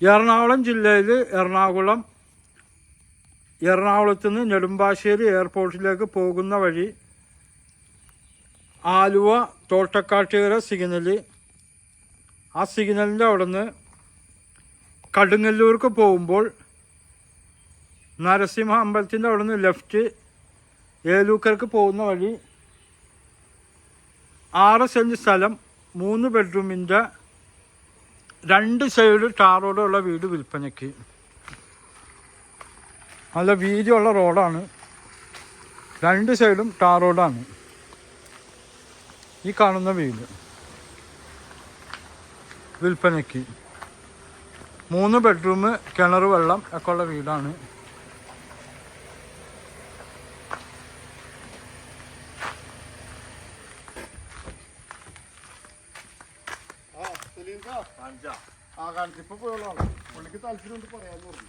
എറണാകുളം ജില്ലയിൽ എറണാകുളത്ത് നിന്ന് നെടുമ്പാശ്ശേരി എയർപോർട്ടിലേക്ക് പോകുന്ന വഴി ആലുവ തോട്ടക്കാട്ടുകര സിഗ്നൽ, ആ സിഗ്നലിൻ്റെ അവിടെ നിന്ന് കടുങ്ങല്ലൂർക്ക് പോകുമ്പോൾ നരസിംഹ അമ്പലത്തിൻ്റെ അവിടെ നിന്ന് ലെഫ്റ്റ് ഏലൂക്കർക്ക് പോകുന്ന വഴി 6 സെൻറ്റ് സ്ഥലം 3 ബെഡ്റൂമിൻ്റെ 2 സൈഡ് ടാർ റോഡുള്ള വീട് വിൽപ്പനയ്ക്ക്. നല്ല വീതിയുള്ള റോഡാണ്, 2 സൈഡും ടാർ റോഡാണ്. ഈ കാണുന്ന വീട് വിൽപ്പനയ്ക്ക് 3 ബെഡ്റൂം, കിണർ വെള്ളം ഒക്കെ ഉള്ള വീടാണ്. ഇപ്പൊ പോയോളാണ് പുള്ളിക്ക് താല്പര്യം കൊണ്ട് പറയാന്ന് പറഞ്ഞു.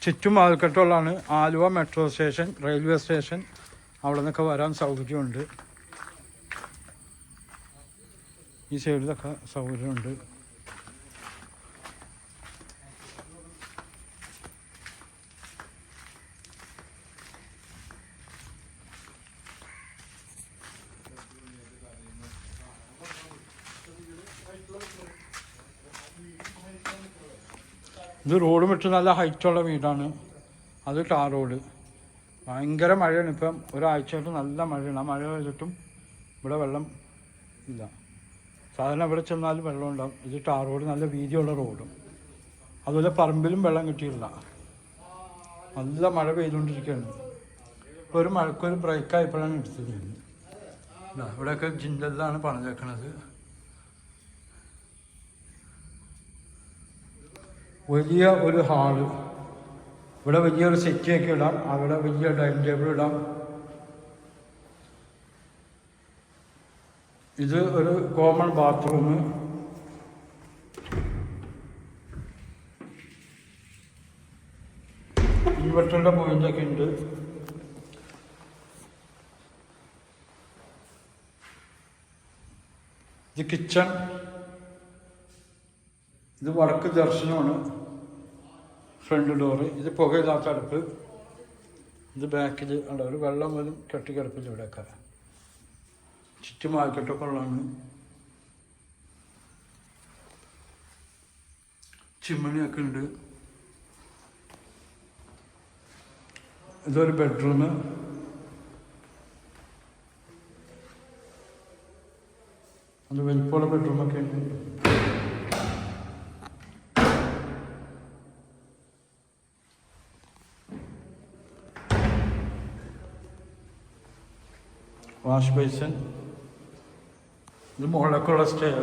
ചുറ്റും ആൽക്കട്ടുള്ളതാണ്. Aluva metro station, railway station, അവിടെ നിന്നൊക്കെ വരാൻ സൗകര്യമുണ്ട്. ഈ സൈഡിലൊക്കെ സൗകര്യമുണ്ട്. ഇത് റോഡ് വിട്ട് നല്ല ഹൈറ്റുള്ള വീടാണ്. അത് ടാർ റോഡ്. ഭയങ്കര മഴയാണ് ഇപ്പം, ഒരാഴ്ചയായിട്ട് നല്ല മഴയാണ്. ആ മഴ പെയ്തിട്ടും ഇവിടെ വെള്ളം ഇല്ല. സാധാരണ ഇവിടെ ചെന്നാലും വെള്ളം ഉണ്ടാവും. ഇത് ടാർ റോഡ്, നല്ല വീതിയുള്ള റോഡും. അതുപോലെ പറമ്പിലും വെള്ളം കിട്ടിയില്ല. നല്ല മഴ പെയ്തുകൊണ്ടിരിക്കുകയാണ്. ഇപ്പോൾ ഒരു മഴക്കൊരു ബ്രേക്കായപ്പോഴാണ് എടുത്തത്. ഇവിടെയൊക്കെ ജിൻഡലിലാണ് പണിതേക്കണത്. വലിയ ഒരു ഹാള്, ഇവിടെ വലിയൊരു സെറ്റിയൊക്കെ ഇടാം, അവിടെ വലിയ ഡൈനിങ് ടേബിൾ ഇടാം. ഇത് ഒരു കോമൺ ബാത്റൂം. ഇൻവെർട്ടറിൻ്റെ പോയിൻ്റൊക്കെ ഉണ്ട്. ഇത് കിച്ചൺ. ഇത് വടക്ക് ദർശനമാണ്, ഫ്രണ്ട് ഡോറ്. ഇത് പുകയില്ലാത്ത അടുപ്പ്. ഇത് ബാക്കിൽ ഉള്ള ഒരു വെള്ളം പോലും കെട്ടിക്കിടപ്പില്ല ഇവിടെയൊക്കെ. ചുറ്റും മാർക്കറ്റൊക്കെ ഉള്ളതാണ്. ചിമ്മിണിയൊക്കെ ഉണ്ട്. ഇതൊരു ബെഡ്റൂം. അത് വലിപ്പമുള്ള ബെഡ്റൂമൊക്കെ ഉണ്ട്. Wash basin. ഇത് മുകളിലേക്കുള്ള സ്റ്റെയർ.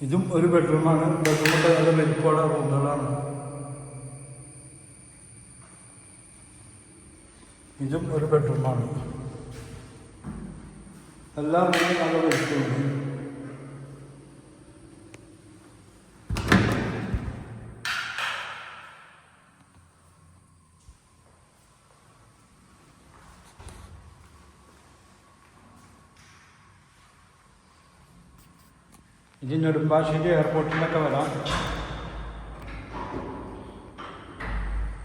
ഇതും ഒരു ബെഡ്റൂമാണ്. ബെഡ്റൂമൊക്കെ നല്ല വലിപ്പമുള്ള റൂമുകളാണ്. ഇതും ഒരു ബെഡ്റൂമാണ്. എല്ലാ റൂമും നല്ല വലിപ്പമുണ്ട്. ഇത് നെടുമ്പാശ്ശേരി എയർപോർട്ടിലൊക്കെ വരാം.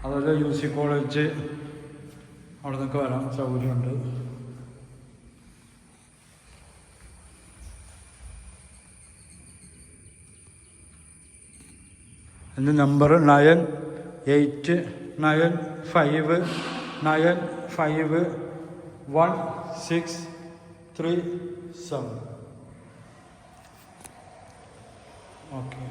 അതുപോലെ UC കോളേജ്, അവിടെ നിന്നൊക്കെ വരാൻ സൗകര്യമുണ്ട്. എൻ്റെ നമ്പർ 9895951637. ഓക്കെ.